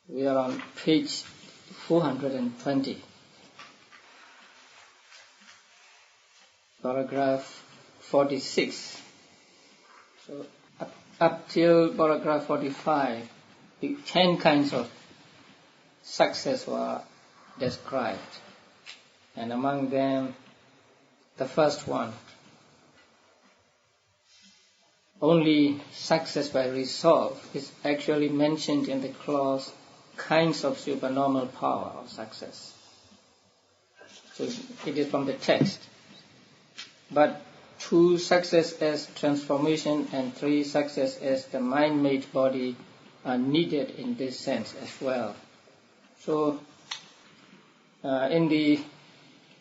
We are on page 420, paragraph 46. So up till paragraph 45, the 10 kinds of success were described. And among them, the first one, only success by resolve, is actually mentioned in the clause kinds of supernormal power or success. So it is from the text. But 2 success as transformation and 3 success as the mind-made body are needed in this sense as well. So in the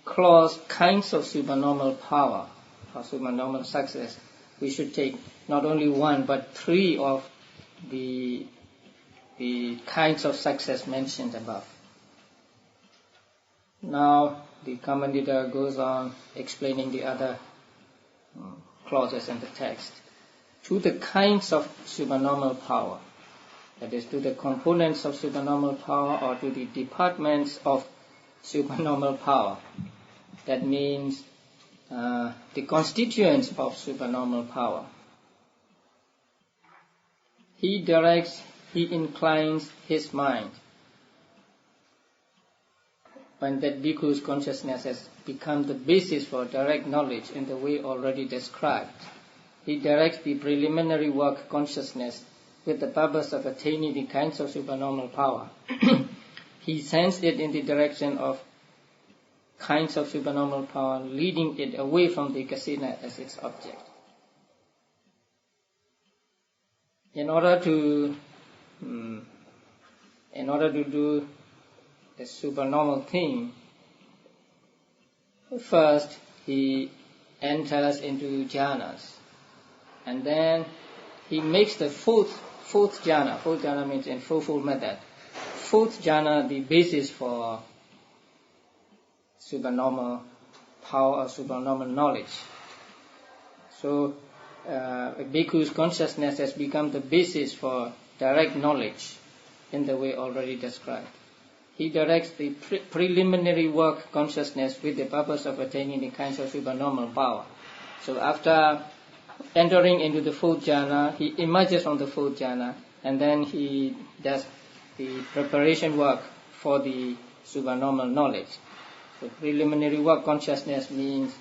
clause kinds of supernormal power or supernormal success, we should take not only 1 but 3 of the kinds of success mentioned above. Now the commentator goes on explaining the other clauses in the text. To the kinds of supernormal power, that is, to the components of supernormal power or to the departments of supernormal power, that means the constituents of supernormal power. He directs, he inclines his mind. When that bhikkhu's consciousness has become the basis for direct knowledge in the way already described, he directs the preliminary work consciousness with the purpose of attaining the kinds of supernormal power. He sends it in the direction of kinds of supernormal power, leading it away from the kasina as its object. In order to do the supernormal thing, first he enters into jhanas, and then he makes the fourth jhana. Fourth jhana means in fourfold method. Fourth jhana the basis for supernormal power or supernormal knowledge. So a bhikkhu's consciousness has become the basis for direct knowledge in the way already described. He directs the preliminary work consciousness with the purpose of attaining the kinds of supernormal power. So after entering into the fourth jhana, he emerges from the fourth jhana, and then he does the preparation work for the supernormal knowledge. So preliminary work consciousness means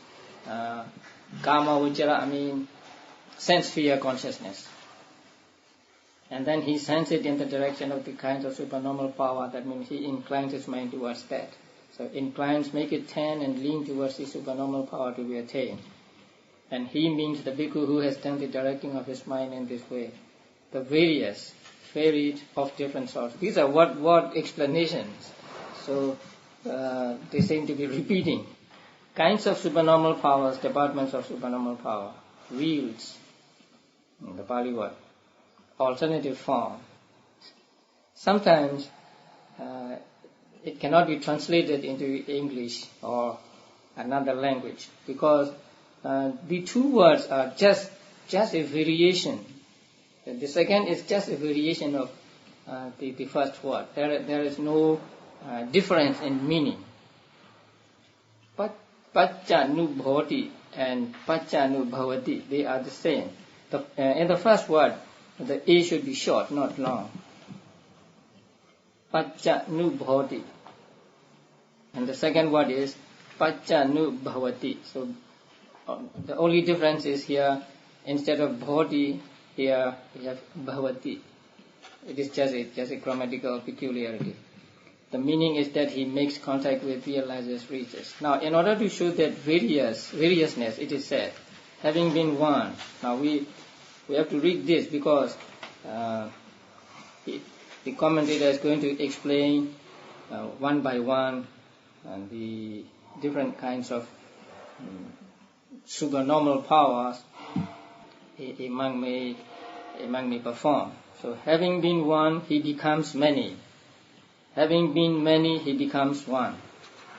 kama vajara, means sense sphere consciousness. And then he sends it in the direction of the kinds of supernormal power. That means he inclines his mind towards that. So inclines, make it tend and lean towards the supernormal power to be attained. And he means the bhikkhu who has done the directing of his mind in this way. The various, varied, of different sorts. These are word explanations. So they seem to be repeating. Kinds of supernormal powers, departments of supernormal power, wheels, the Pali word, alternative form. Sometimes it cannot be translated into English or another language because the 2 words are just a variation. The second is just a variation of the first word. There is no difference in meaning. But Paccanubhavati and Paccanubhavati, they are the same. In the first word, the A should be short, not long. Paccanubhavati. And the second word is Paccanubhavati. So the only difference is here, instead of bhavati, here we have bhavati. It is just a grammatical peculiarity. The meaning is that he makes contact with, realizes, reaches. Now, in order to show that variousness, it is said, having been one. Now we have to read this because the commentator is going to explain one by one the different kinds of supernormal powers a monk may perform. So having been one, he becomes many. Having been many, he becomes one.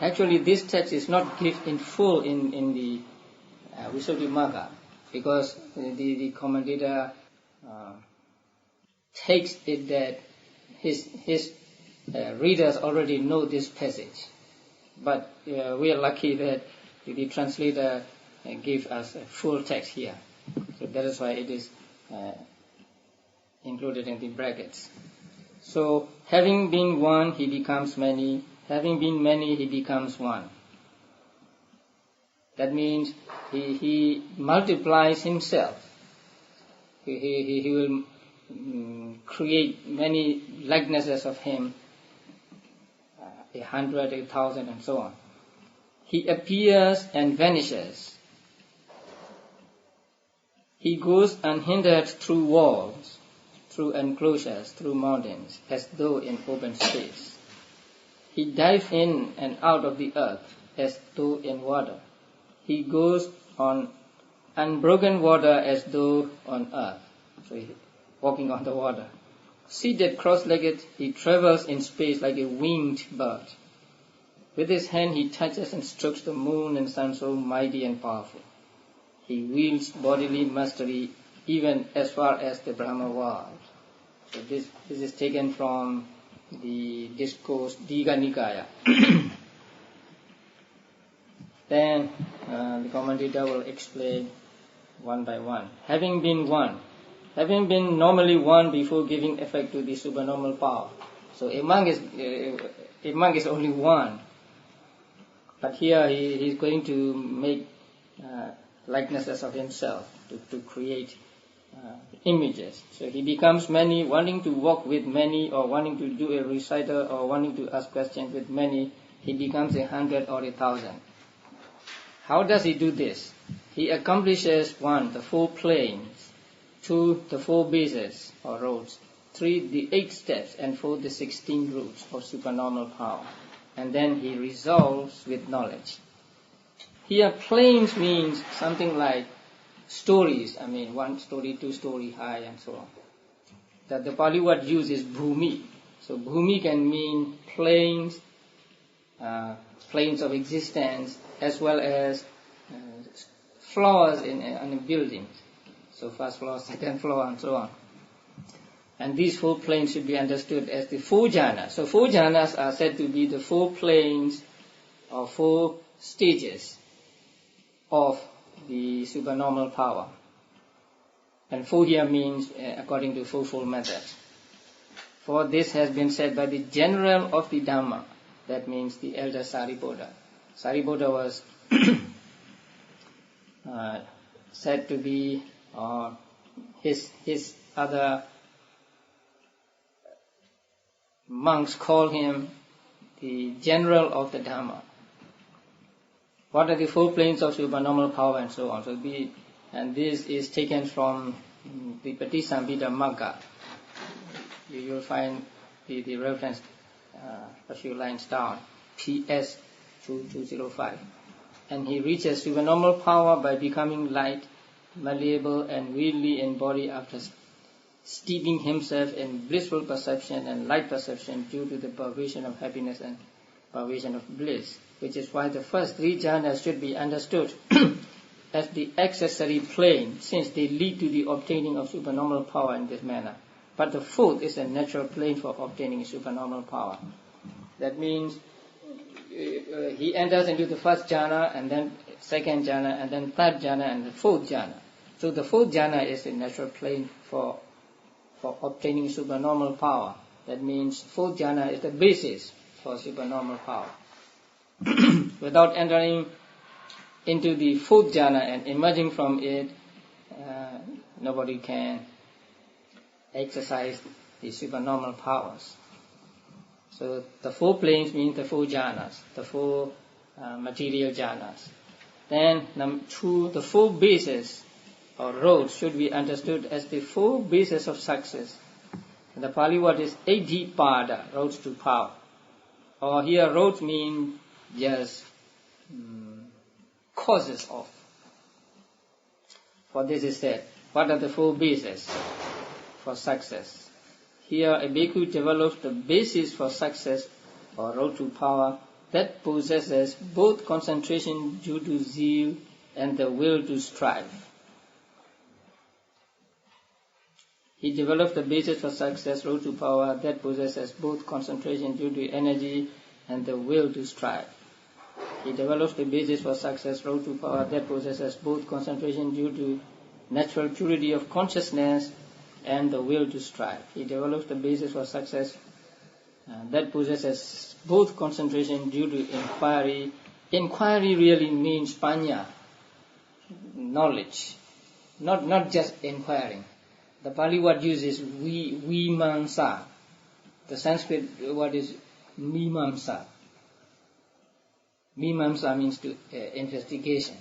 Actually, this text is not given in full in the Visuddhimagga because the commentator takes it that his readers already know this passage. But we are lucky that the translator gave us a full text here. So that is why it is included in the brackets. So, having been one, he becomes many. Having been many, he becomes one. That means he multiplies himself. He will create many likenesses of him, 100, 1,000, and so on. He appears and vanishes. He goes unhindered through walls, through enclosures, through mountains, as though in open space. He dives in and out of the earth, as though in water. He goes on unbroken water, as though on earth. So he's walking on the water. Seated cross-legged, he travels in space like a winged bird. With his hand he touches and strokes the moon and sun, so mighty and powerful. He wields bodily mastery even as far as the Brahma world. So this is taken from the discourse Digha Nikaya. Then the commentator will explain one by one. Having been one, having been normally one before giving effect to the supernormal power. So a monk is only one, but here he is going to make likenesses of himself to create images. So he becomes many, wanting to walk with many, or wanting to do a recital, or wanting to ask questions with many. He becomes 100 or 1,000. How does he do this? He accomplishes 1, the 4 planes, 2, the 4 bases or roads, 3, the 8 steps, and 4, the 16 routes of supernormal power. And then he resolves with knowledge. Here planes means something like stories, 1 story, 2 story high, and so on. That the Pali word used is bhumi. So bhumi can mean planes, planes of existence, as well as floors in a building. So first floor, second floor, and so on. And these 4 planes should be understood as the 4 jhanas. So 4 jhanas are said to be the 4 planes or 4 stages of the supernormal power. And 4 here means according to 4-fold method. For this has been said by the general of the Dhamma, that means the elder Sariputta. Sariputta was said to be, his other monks call him the general of the Dhamma. What are the 4 planes of supernormal power and so on? And this is taken from the Patisambhida Magga. You will find the reference a few lines down, PS 2205. And he reaches supernormal power by becoming light, malleable, and wieldly in body after steeping himself in blissful perception and light perception due to the pervasion of happiness and pervasion of bliss, which is why the first 3 jhanas should be understood as the accessory plane, since they lead to the obtaining of supernormal power in this manner. But the 4th is a natural plane for obtaining supernormal power. That means he enters into the 1st jhana, and then 2nd jhana, and then 3rd jhana, and the 4th jhana. So the 4th jhana is a natural plane for obtaining supernormal power. That means 4th jhana is the basis for supernormal power. Without entering into the 4th jhana and emerging from it, nobody can exercise the supernormal powers. So the 4 planes means the 4 jhanas, the 4 material jhanas. Then number 2, the 4 bases or roads should be understood as the 4 bases of success. And the Pali word is Adhipada, roads to power. Or here roads mean just causes of. For this is said, what are the 4 bases for success? Here a bhikkhu develops the basis for success or road to power that possesses both concentration due to zeal and the will to strive. He develops the basis for success, road to power, that possesses both concentration due to energy and the will to strive. He develops the basis for success, road to power, that possesses both concentration due to natural purity of consciousness and the will to strive. He develops the basis for success that possesses both concentration due to inquiry. Inquiry really means panya, knowledge, not just inquiring. The Pali word uses vimamsa. The Sanskrit word is mimamsa. Mimamsa means to investigation.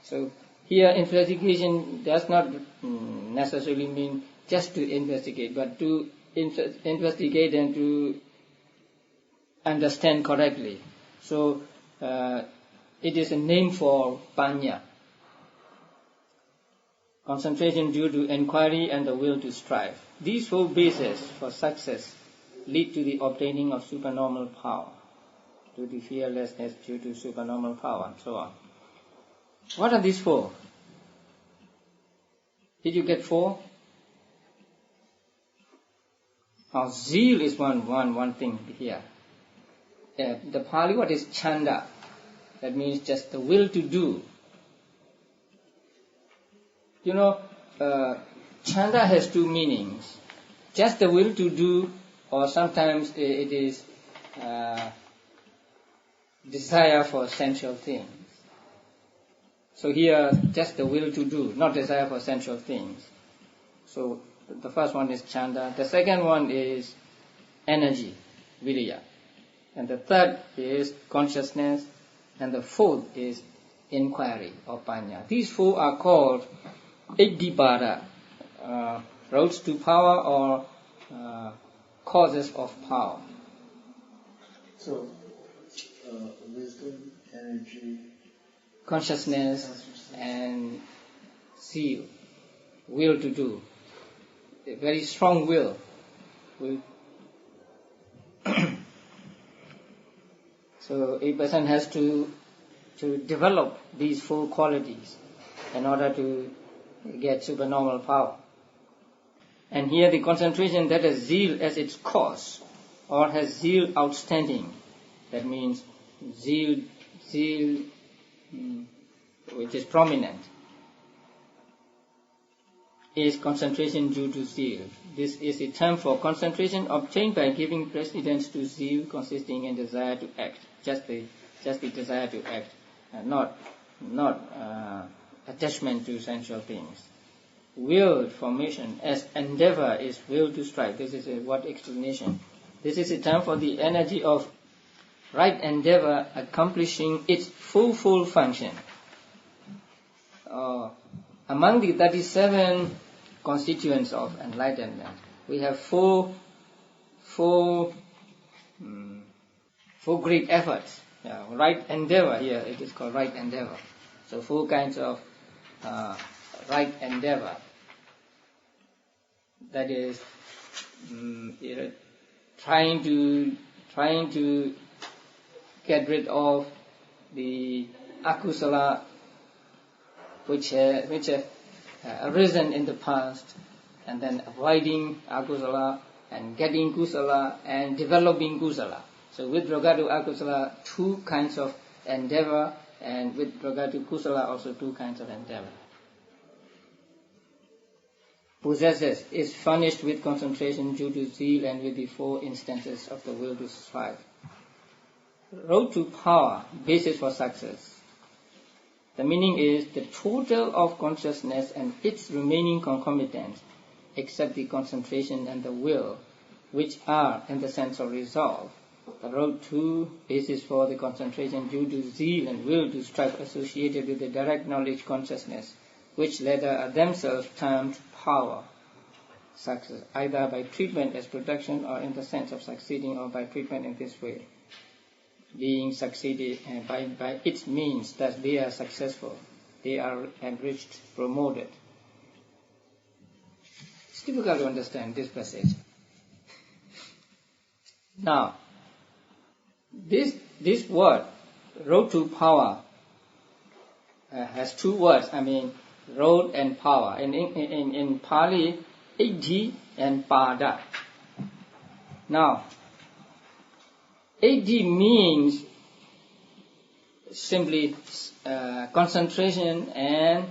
So here investigation does not necessarily mean just to investigate, but to investigate and to understand correctly. So it is a name for panya. Concentration due to inquiry and the will to strive. These four bases for success lead to the obtaining of supernormal power, to the fearlessness due to supernormal power, and so on. What are these four? Did you get four? Now, zeal is one thing here. The Pali word is chanda. That means just the will to do. You know, chanda has two meanings. Just the will to do, or sometimes it is desire for sensual things. So here, just the will to do, not desire for sensual things. So the first one is chanda. The second one is energy, viriya. And the third is consciousness. And the fourth is inquiry or panya. These four are called Iddhipada, roads to power or causes of power. So, wisdom, energy, consciousness, and zeal, will to do. A very strong will. So a person has to develop these four qualities in order to get supernormal power. And here the concentration that has zeal as its cause, or has zeal outstanding, that means zeal which is prominent, is concentration due to zeal. This is a term for concentration obtained by giving precedence to zeal consisting in desire to act, just the desire to act, not attachment to sensual things. Will formation as endeavor is will to strive. This is a word explanation. This is a term for the energy of right endeavor accomplishing its full function. Among the 37 constituents of enlightenment, we have four great efforts. Right endeavor, here it is called right endeavor. So four kinds of right endeavor. That is trying to get rid of the akusala which have arisen in the past, and then avoiding akusala and getting kusala and developing kusala. So with regard to akusala, two kinds of endeavor, and with regard to kusala, also two kinds of endeavor. Possesses is furnished with concentration due to zeal and with the four instances of the will to strive. Road to power, basis for success. The meaning is the total of consciousness and its remaining concomitants, except the concentration and the will, which are in the sense of resolve. The road to, basis for the concentration due to zeal and will to strive associated with the direct knowledge consciousness, which latter are themselves termed power, success, either by treatment as protection or in the sense of succeeding, or by treatment in this way, being succeeded by its means, that they are successful, they are enriched, promoted. It's difficult to understand this passage. Now, this word, road to power, has two words. Road and power. In Pali, 8D and Pada. Now, 8D means simply concentration and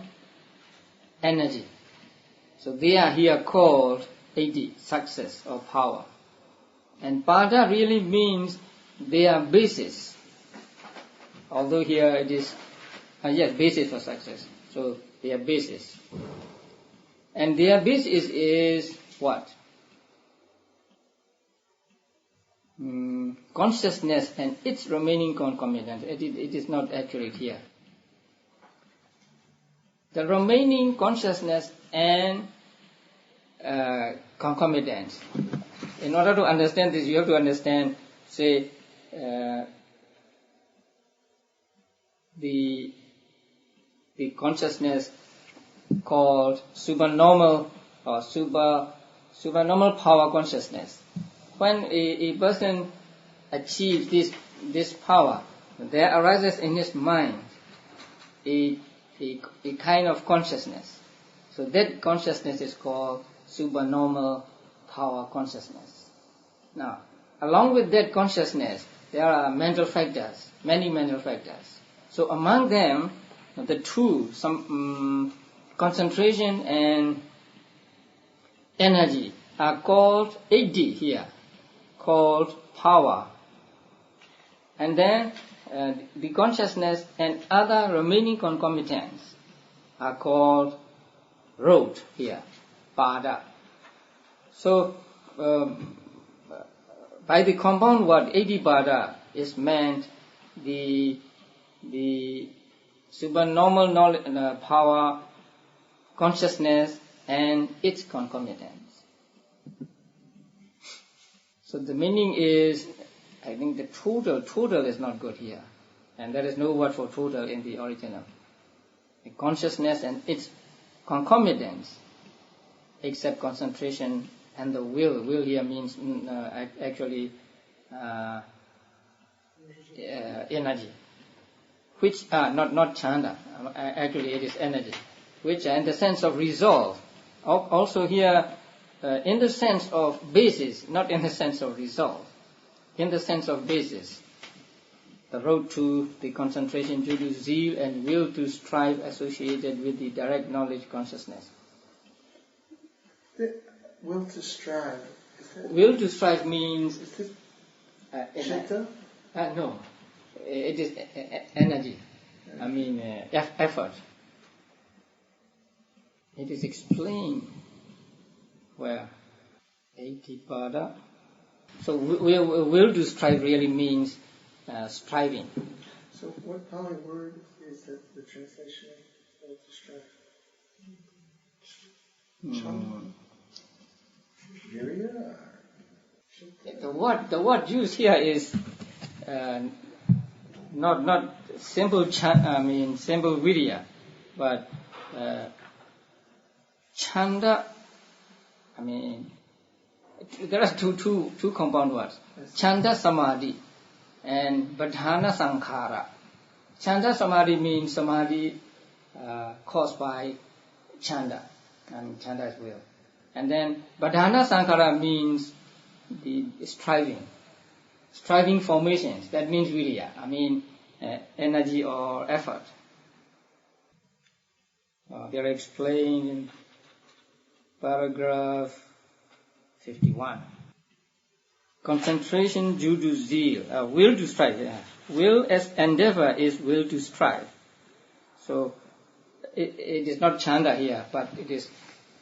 energy. So they are here called 8D, success or power. And Pada really means they are basis. Although here it is, yes, basis for success. So they are basis. And their basis is what? Consciousness and its remaining concomitants. It is not accurate here. The remaining consciousness and concomitants. In order to understand this, you have to understand, say, the consciousness called supernormal or supernormal power consciousness. When a person achieves this power, there arises in his mind a kind of consciousness. So that consciousness is called supernormal power consciousness. Now, along with that consciousness, there are mental factors, many mental factors. So among them, the two, concentration and energy, are called 8D here, called power. And then the consciousness and other remaining concomitants are called road here, Pada. So by the compound word 8D Pada is meant the supernormal knowledge, power, consciousness and its concomitants. So the meaning is, I think the total is not good here. And there is no word for total in the original. The consciousness and its concomitants, except concentration and the will. Will here means actually energy. Which are not chanda, actually it is energy. Which are in the sense of resolve. Also here, in the sense of basis, not in the sense of resolve. In the sense of basis, the road to the concentration due to zeal and will to strive associated with the direct knowledge consciousness. The will to strive. Will to strive means chitta? No, it is energy. I mean effort. It is explained where 80 pada. So will to strive really means striving. So what Pali word is that the translation of will to strive? Virya? The word used here is not simple simple virya, but chanda. I mean, there are two compound words. Chanda samadhi and badhana sankhara. Chanda samadhi means samadhi caused by chanda, and chanda is will. And then badhana sankhara means the striving formations. That means virya. I mean energy or effort. They are explained in paragraph 51. Concentration due to zeal, will to strive. Will as endeavor is will to strive. So it is not chanda here, but it is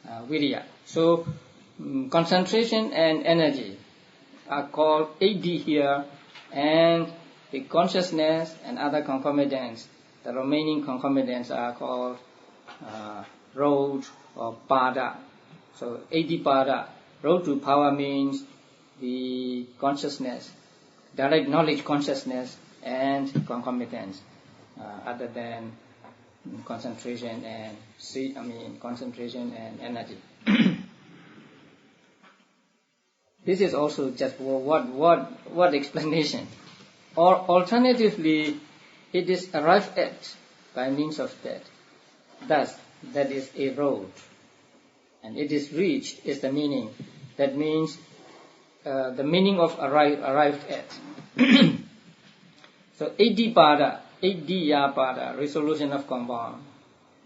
virya. So concentration and energy are called 8D here, and the consciousness and other concomitants, the remaining concomitants are called road or pada. So 8D pada. Road to power means the consciousness, direct knowledge consciousness and concomitants, other than concentration and concentration and energy. This is also just what explanation. Or alternatively, it is arrived at by means of that. Thus, that is a road. and it is reached is the meaning. That means the meaning of arrived at. So Iddhiyapada, resolution of compound.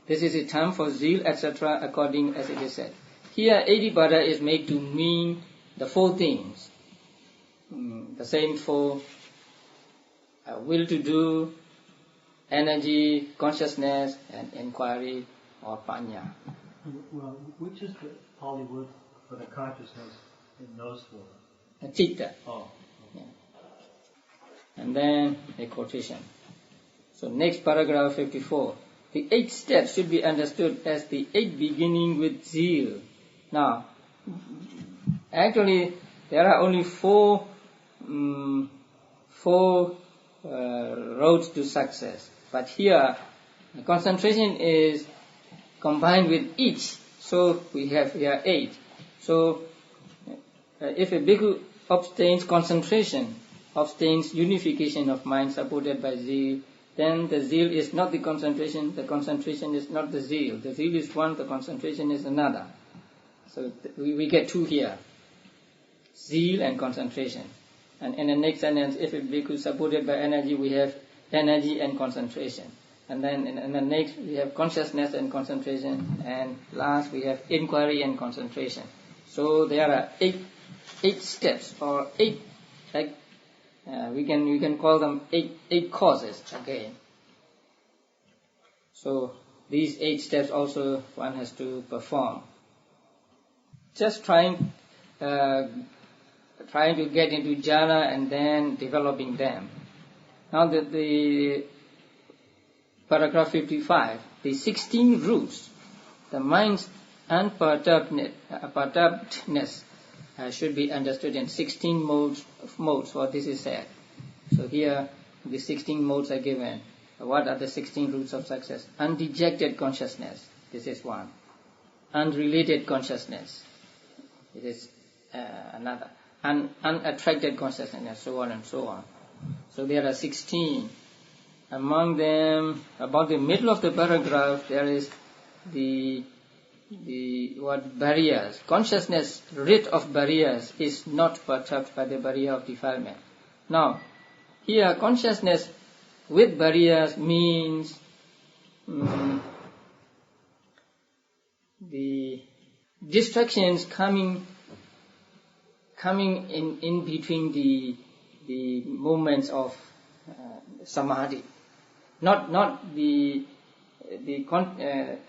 This is a term for zeal, etc., according as it is said. Here, Iddhiyapada is made to mean the four things. The same for will to do, energy, consciousness, and inquiry or panya. Well, which is the Pali word for the consciousness in those four? Citta. Oh. Yeah. And then a quotation. So next paragraph 54. The 8 steps should be understood as the 8 beginning with zeal. Now, actually, there are only four roads to success. But here, the concentration is combined with each. So we have here 8. So if a bhikkhu obtains concentration, obtains unification of mind supported by zeal, then the zeal is not the concentration is not the zeal. The zeal is one, the concentration is another. So we get 2 here, zeal and concentration. And in the next sentence, if a bhikkhu is supported by energy, we have energy and concentration. And then in the next, we have consciousness and concentration. And last, we have inquiry and concentration. So there are 8 steps, or 8, like we can call them 8 causes again. So these 8 steps also one has to perform. Just trying to get into jhana and then developing them. Now the paragraph 55, the 16 roots, the mind's unperturbedness should be understood in 16 modes, what this is said. So here the 16 modes are given. What are the 16 roots of success? Undejected consciousness, this is one. Unrelated consciousness, it is another. Unattracted consciousness, so on and so on. So there are 16. Among them, about the middle of the paragraph, there is the what barriers. Consciousness rid of barriers is not perturbed by the barrier of defilement. Now, here consciousness with barriers means the distractions coming in between the moments of samadhi, not the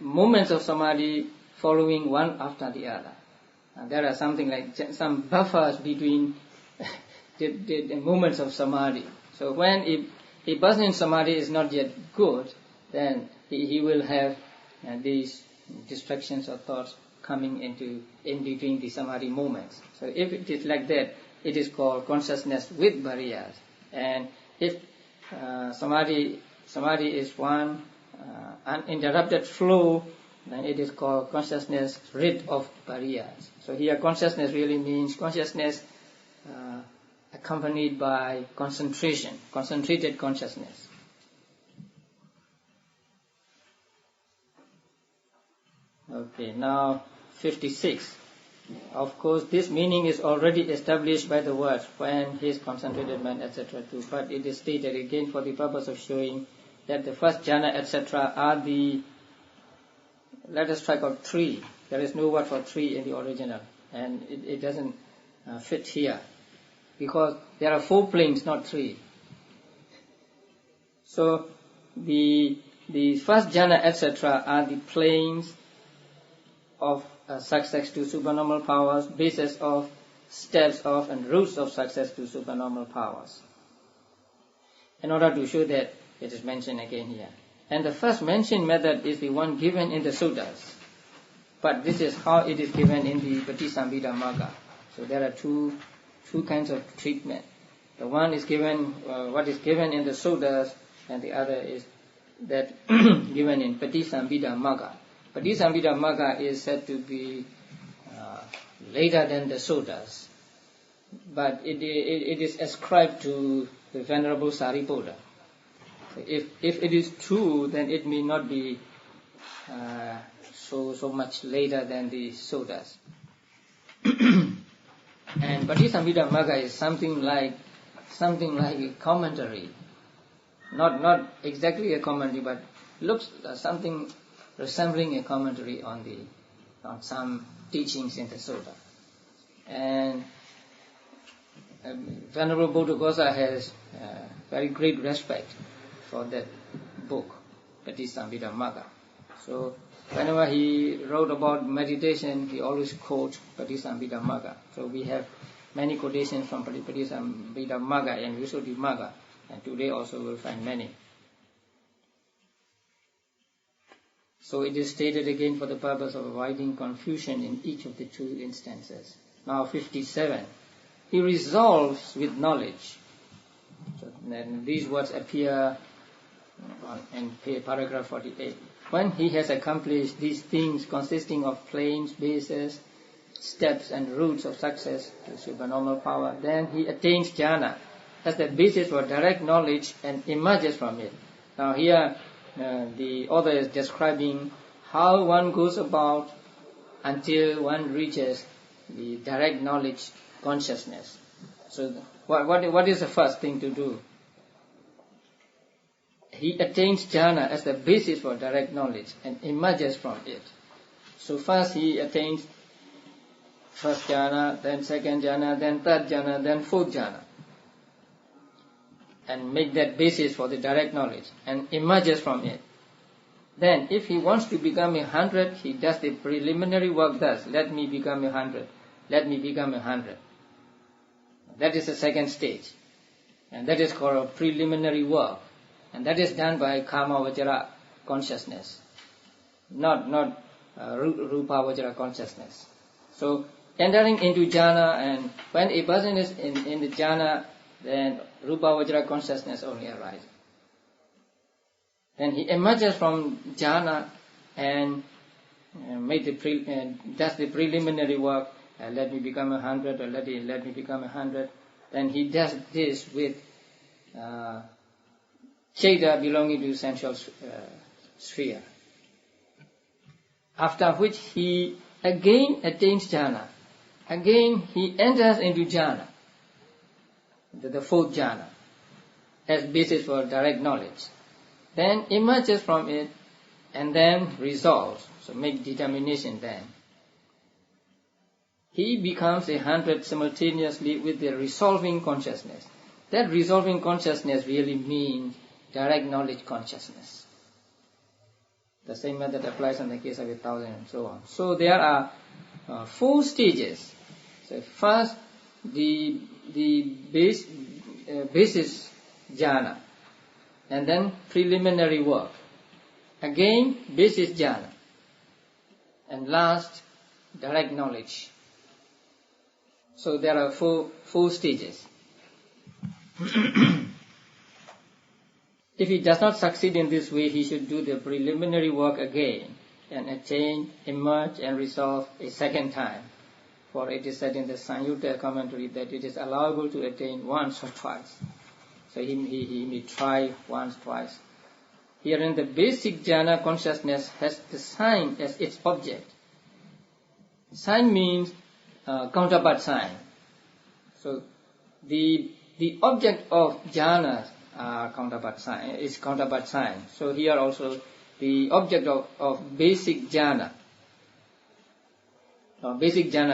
moments of samadhi following one after the other. There are something like some buffers between the moments of samadhi. So when a person in samadhi is not yet good, then he will have these distractions or thoughts coming in between the samadhi moments. So if it is like that, it is called consciousness with barriers. And if samadhi is one uninterrupted flow, then it is called consciousness rid of barriers. So here consciousness really means consciousness accompanied by concentration, concentrated consciousness. Okay, now 56. Of course, this meaning is already established by the words when his concentrated mind, etc. too, but it is stated again for the purpose of showing that the first jhana, etc. are the, let us strike out 3. There is no word for 3 in the original, and it doesn't fit here, because there are 4 planes, not 3. So the first jhana, etc. are the planes of success to supernormal powers, basis of, steps of, and routes of success to supernormal powers. In order to show that, it is mentioned again here. And the first mentioned method is the one given in the suttas. But this is how it is given in the Visuddhimagga. So there are two kinds of treatment. The one is given, what is given in the suttas, and the other is that given in Visuddhimagga. Visuddhimagga is said to be later than the suttas, but it is ascribed to the Venerable Sariputta. If it is true, then it may not be so so much later than the Suttas. And Visuddhimagga is something like a commentary, not exactly a commentary, but looks something resembling a commentary on some teachings in the Sutta. And Venerable Buddhaghosa has very great respect for that book, Visuddhimagga. So whenever he wrote about meditation, he always quotes Visuddhimagga. So we have many quotations from Visuddhimagga and Visuddhimagga, and today also we'll find many. So it is stated again for the purpose of avoiding confusion in each of the two instances. Now 57. He resolves with knowledge. So then these words appear in paragraph 48. When he has accomplished these things consisting of planes, bases, steps and roots of success, the supernormal power, then he attains jhana as the basis for direct knowledge and emerges from it. Now here the author is describing how one goes about until one reaches the direct knowledge consciousness. So what is the first thing to do? He attains jhana as the basis for direct knowledge and emerges from it. So first he attains first jhana, then second jhana, then third jhana, then fourth jhana, and make that basis for the direct knowledge and emerges from it. Then if he wants to become 100, he does the preliminary work thus: let me become 100, let me become 100. That is the second stage, and that is called a preliminary work, and that is done by Kama Vajra consciousness, not Rupa Vajra consciousness. So entering into jhana, and when a person is in the jhana, then Rupa Vajra consciousness only arises. Then he emerges from jhana and does the preliminary work. Let me become 100, or let me become 100. Then he does this with Cheda belonging to sensual sphere. After which he again attains jhana. Again he enters into jhana, the fourth jhana, as basis for direct knowledge. Then emerges from it and then resolves, so make determination then. He becomes 100 simultaneously with the resolving consciousness. That resolving consciousness really means direct knowledge consciousness. The same method applies in the case of 1,000 and so on. So there are 4 stages. So first, the basis jhana, and then preliminary work. Again, basis jhana, and last, direct knowledge. So there are four stages. If he does not succeed in this way, he should do the preliminary work again and attain, emerge and resolve a second time. For it is said in the Sanyutta commentary that it is allowable to attain once or twice. So he may try once, twice. Herein the basic jhana consciousness has the sign as its object. Sign means counterpart sign. So the object of jhana is counterpart sign. So here also the object of basic jhana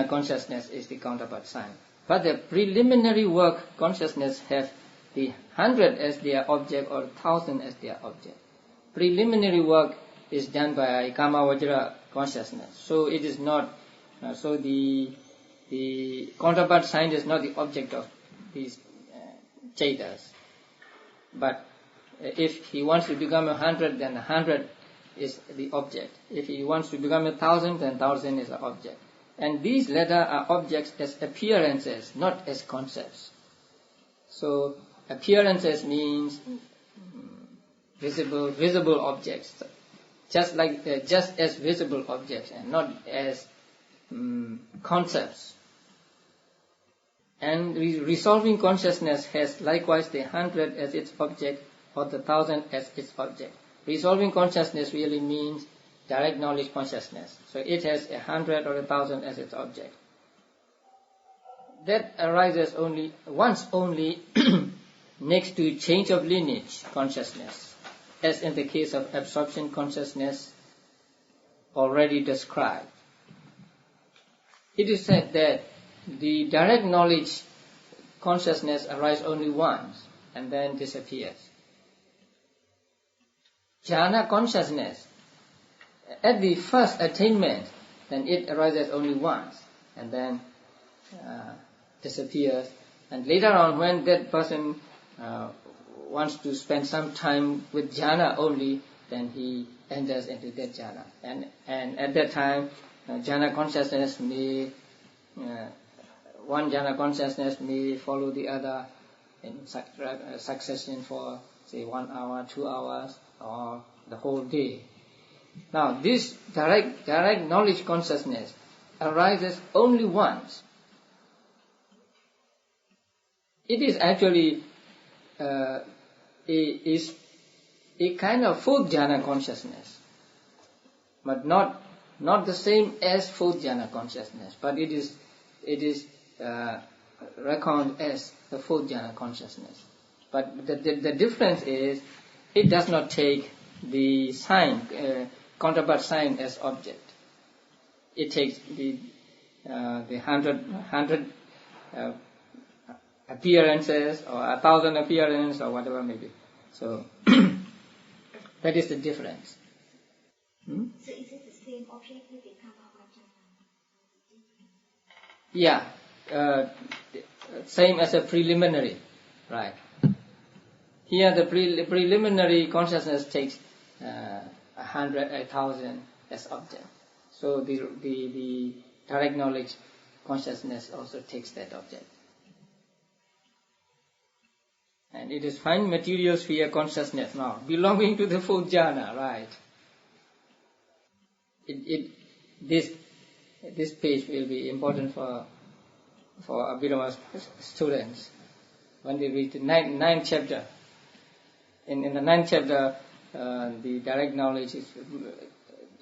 consciousness is the counterpart sign. But the preliminary work consciousness have the 100 as their object or 1,000 as their object. Preliminary work is done by Kama Vajra consciousness. So it is not. So the counterpart sign is not the object of these chetas. But if he wants to become 100, then 100 is the object. If he wants to become 1,000, then 1,000 is the object. And these latter are objects as appearances, not as concepts. So appearances means visible objects, just as visible objects, and not as concepts. And resolving consciousness has likewise the 100 as its object or the 1,000 as its object. Resolving consciousness really means direct knowledge consciousness. So it has 100 or 1,000 as its object. That arises only once only next to change of lineage consciousness, as in the case of absorption consciousness already described. It is said that the direct knowledge consciousness arises only once and then disappears. Jhana consciousness, at the first attainment, then it arises only once and then disappears. And later on, when that person wants to spend some time with jhana only, then he enters into that jhana. And at that time, jhana consciousness may, one jhana consciousness may follow the other in succession for, say, 1 hour, 2 hours, or the whole day. Now, this direct knowledge consciousness arises only once. It is actually a kind of fourth jhana consciousness, but not the same as fourth jhana consciousness, but it is reckoned as the fourth jhana consciousness. But the difference is, it does not take the sign, counterpart sign as object. It takes the 100 appearances or 1,000 appearances or whatever may be. So that is the difference. So is it the same object with the counterpart? Yeah, same as a preliminary, right? Here the preliminary consciousness takes 100, 1,000 as object. So the direct knowledge consciousness also takes that object. And it is fine material sphere consciousness now, belonging to the fourth jhana, right? This page will be important for Abhidhamma students when they read the ninth chapter. In the 9th chapter, the direct knowledge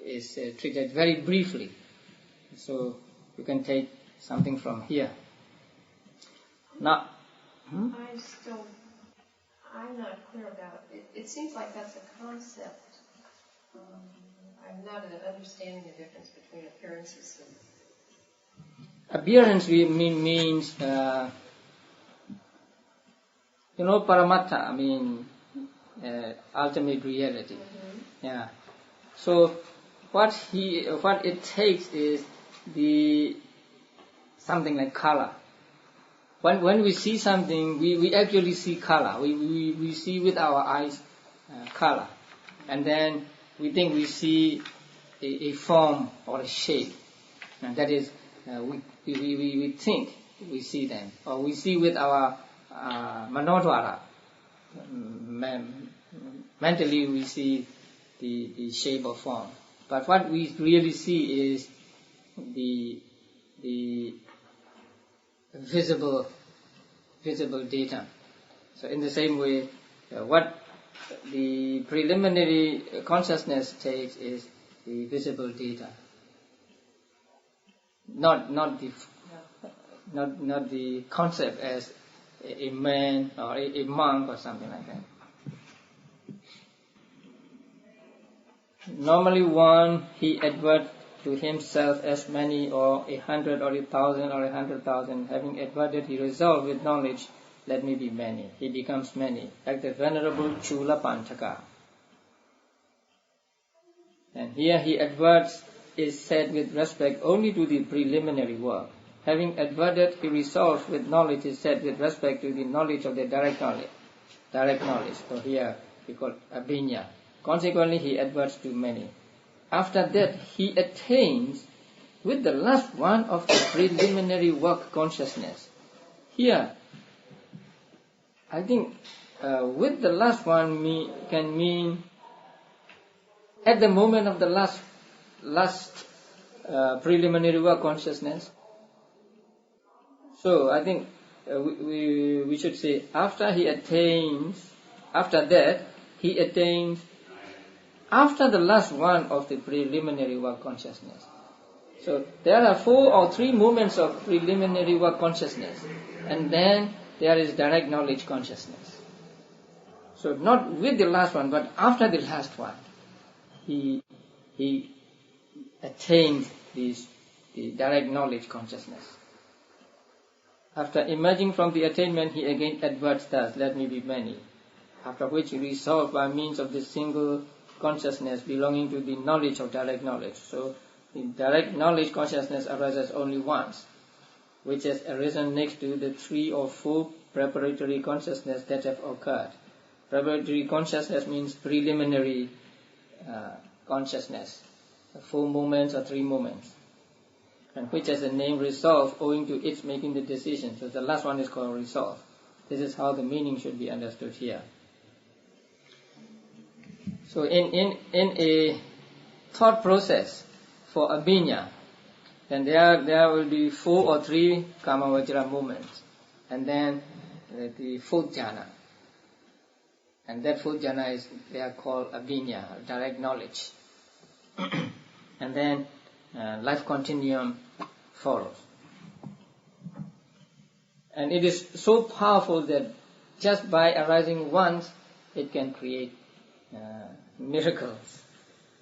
is treated very briefly. So you can take something from here. Now, I'm not clear about it. It seems like that's a concept. I'm not understanding the difference between appearances and... Appearance means, paramattha, ultimate reality. Mm-hmm. Yeah. So what it takes is something like color. When we see something, we actually see color. We see with our eyes color, and then we think we see a form or a shape, and that is we think we see them, or we see with our manodvara. Mentally we see the shape or form, but what we really see is the visible data. So in the same way, what the preliminary consciousness takes is the visible data, not the concept as a man or a monk or something like that. Normally one, he adverts to himself as many or 100 or 1,000 or 100,000. Having adverted, he resolved with knowledge, let me be many. He becomes many, like the Venerable Chula Pantaka. And here he adverts is said with respect only to the preliminary work. Having adverted, he resolves with knowledge is said with respect to the knowledge of the direct knowledge. So here we call abhinya. Consequently, he adverts to many. After that, he attains with the last one of the preliminary work consciousness. Here, I think with the last one can mean at the moment of the last preliminary work consciousness. So I think we should say after that he attains after the last one of the preliminary work consciousness. So there are 4 or 3 moments of preliminary work consciousness, and then there is direct knowledge consciousness. So not with the last one, but after the last one, he attains the direct knowledge consciousness. After emerging from the attainment, he again adverts thus, let me be many, after which he resolved by means of the single consciousness belonging to the knowledge of direct knowledge. So the direct knowledge consciousness arises only once, which has arisen next to the 3 or 4 preparatory consciousness that have occurred. Preparatory consciousness means preliminary consciousness, 4 moments or 3 moments, and which has the name resolve owing to its making the decision. So the last one is called resolve. This is how the meaning should be understood here. So in a thought process for abhinya, then there will be 4 or 3 kamavajra moments, and then the 4th jhana. And that 4th jhana they are called abhinya, direct knowledge. And then life continuum follows. And it is so powerful that just by arising once, it can create miracles.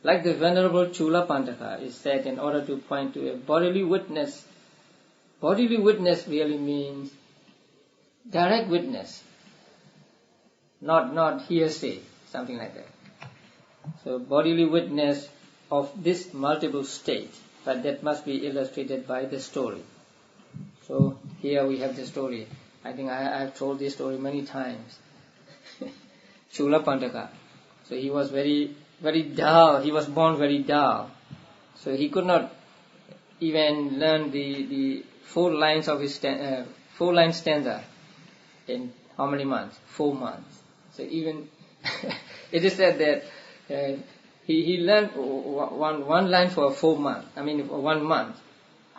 Like the Venerable Chula Pandaka is said in order to point to a bodily witness. Bodily witness really means direct witness, not hearsay, something like that. So bodily witness of this multiple state, but that must be illustrated by the story. So here we have the story. I think I've told this story many times. Chula Pandaka. So he was very, very dull. He was born very dull. So he could not even learn the 4 lines of his 4-line stanza in how many months? 4 months. So even it is said that he learned one line for 4 months. I mean for 1 month,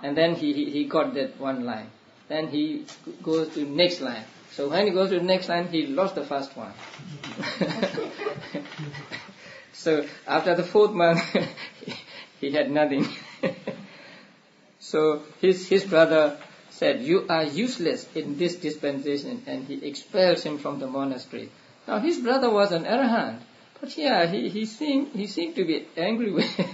and then he got that 1 line. Then he goes to the next line. So when he goes to the next line, he lost the first one. So after the 4th month, he had nothing. So his brother said, "You are useless in this dispensation," and he expels him from the monastery. Now his brother was an arahant, but yeah, he seemed to be angry with him.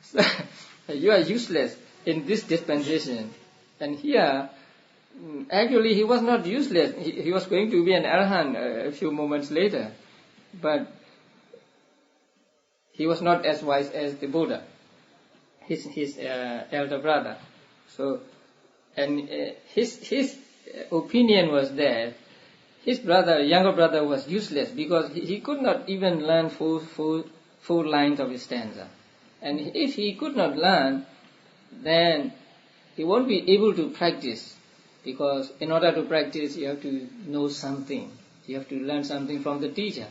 So, you are useless in this dispensation. And here, actually he was not useless. He was going to be an arahant a few moments later. But he was not as wise as the Buddha, his elder brother. So, and his opinion was that his younger brother was useless because he could not even learn 4 lines of his stanza. And if he could not learn, then he won't be able to practice, because in order to practice you have to know something. You have to learn something from the teacher.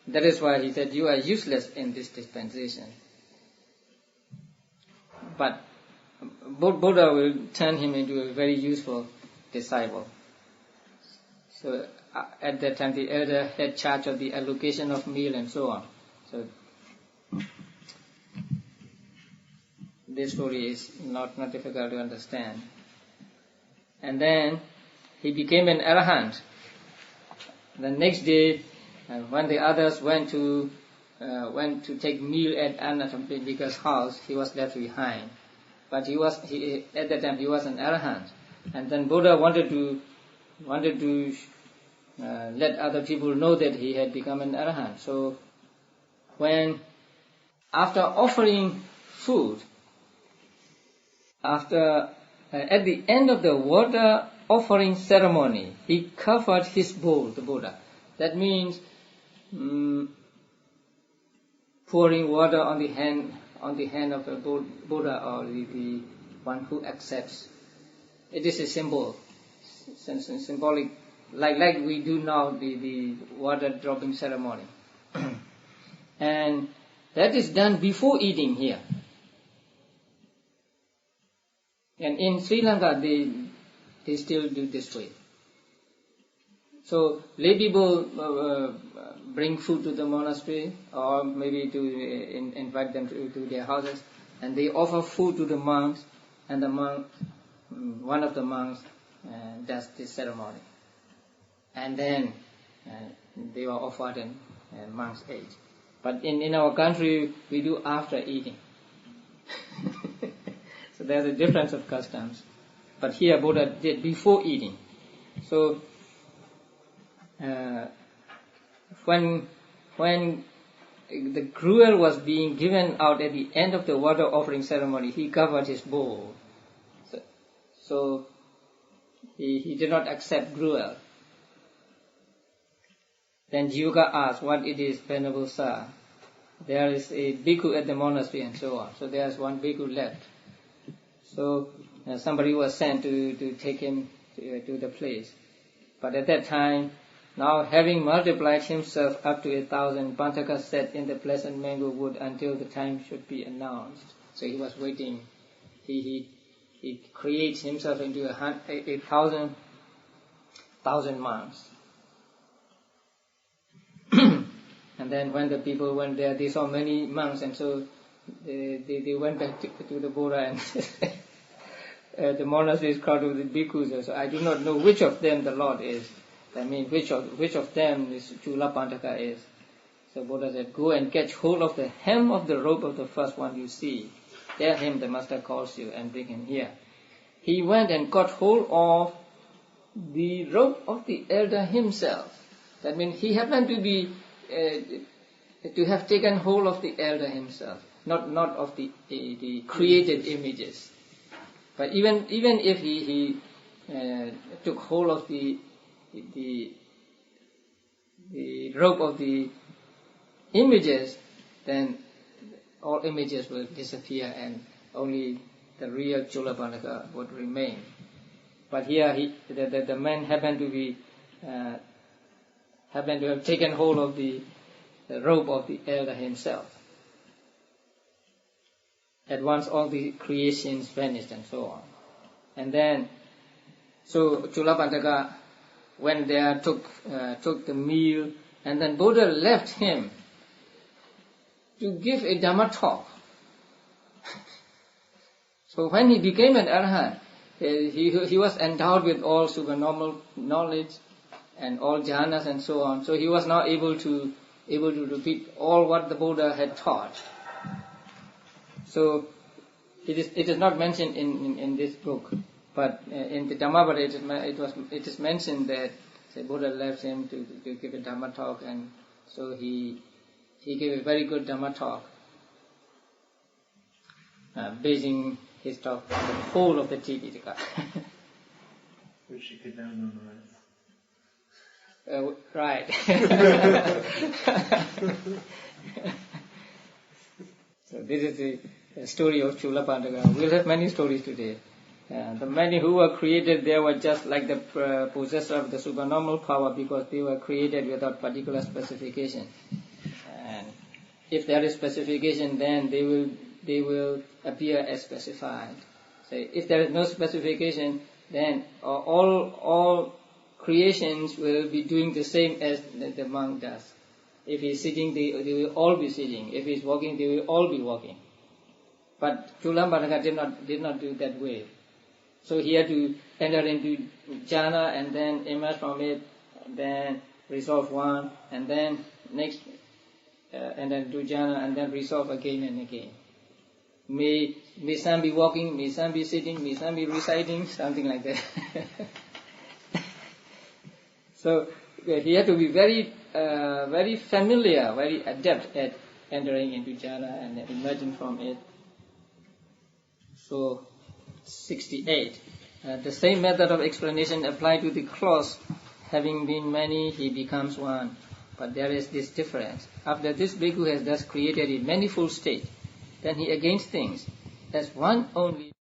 That is why he said, "You are useless in this dispensation." But Buddha will turn him into a very useful disciple. So at that time the elder had charge of the allocation of meal and so on. So this story is not difficult to understand. And then he became an arahant. The next day, when the others went to take meal at Anathapindika's house, he was left behind. But at that time he was an arahant. And then Buddha wanted to let other people know that he had become an arahant. So after offering food, at the end of the water offering ceremony, he covered his bowl, the Buddha. That means pouring water on the hand of the Buddha, or the one who accepts. It is a symbolic, like we do now, the water dropping ceremony. And that is done before eating here. And in Sri Lanka, they still do this way. So lay people bring food to the monastery, or maybe to invite them to their houses, and they offer food to the monks, and the monk, one of the monks, does this ceremony, and then they are offered and monks ate. But in our country, we do after eating. So there's a difference of customs. But here Buddha did before eating. So when the gruel was being given out at the end of the water offering ceremony, he covered his bowl. So he did not accept gruel. Then Jivaka asked, "What it is, Venerable Sir?" There is a bhikkhu at the monastery and so on. So there's one bhikkhu left. So somebody was sent to take him to the place. But at that time, now having multiplied himself up to 1,000, Pantaka sat in the pleasant mango wood until the time should be announced. So he was waiting. He creates himself into 1,000 monks. And then when the people went there, they saw many monks, and so they went back to the Buddha, and the monastery is crowded with bhikkhus. So I do not know which of them the Lord is. I mean, which of them is Chula Pantaka is. So Buddha said, "Go and catch hold of the hem of the robe of the first one you see. Tell him the master calls you and bring him here." He went and caught hold of the robe of the elder himself. That means he happened to be to have taken hold of the elder himself, not of the created images. But even if he took hold of the robe of the images, then all images will disappear and only the real Chulapantaka would remain. But here the man happened to have taken hold of the robe of the elder himself. At once all the creations vanished and so on. And then, so Chulapantaka went there, took the meal, and then Buddha left him to give a Dhamma talk. So when he became an Arhat, he was endowed with all supernormal knowledge and all jhanas and so on. So he was now able to repeat all what the Buddha had taught. So it is not mentioned in this book, but in the Dhammapada it is mentioned that the Buddha left him to give a Dhamma talk, and so he gave a very good Dhamma talk, basing his talk on the whole of the Tipitaka. Which she could now memorize. Right. So this is the story of Chulapantaka. We'll have many stories today. The many who were created there were just like the possessor of the supernormal power, because they were created without particular specification. And if there is specification, then they will appear as specified. So if there is no specification, then all creations will be doing the same as the monk does. If he's sitting, they will all be sitting. If he's walking, they will all be walking. But Chulapantaka did not do that way. So he had to enter into jhana and then emerge from it, then resolve one, and then next, and then do jhana, and then resolve again and again. May some be walking, may some be sitting, may some be reciting, something like that. So he had to be very familiar, very adept at entering into jhana and emerging from it. So 68. The same method of explanation applied to the clause, having been many, he becomes one. But there is this difference. After this bhikkhu has thus created a manifold state, then he again thinks, as one only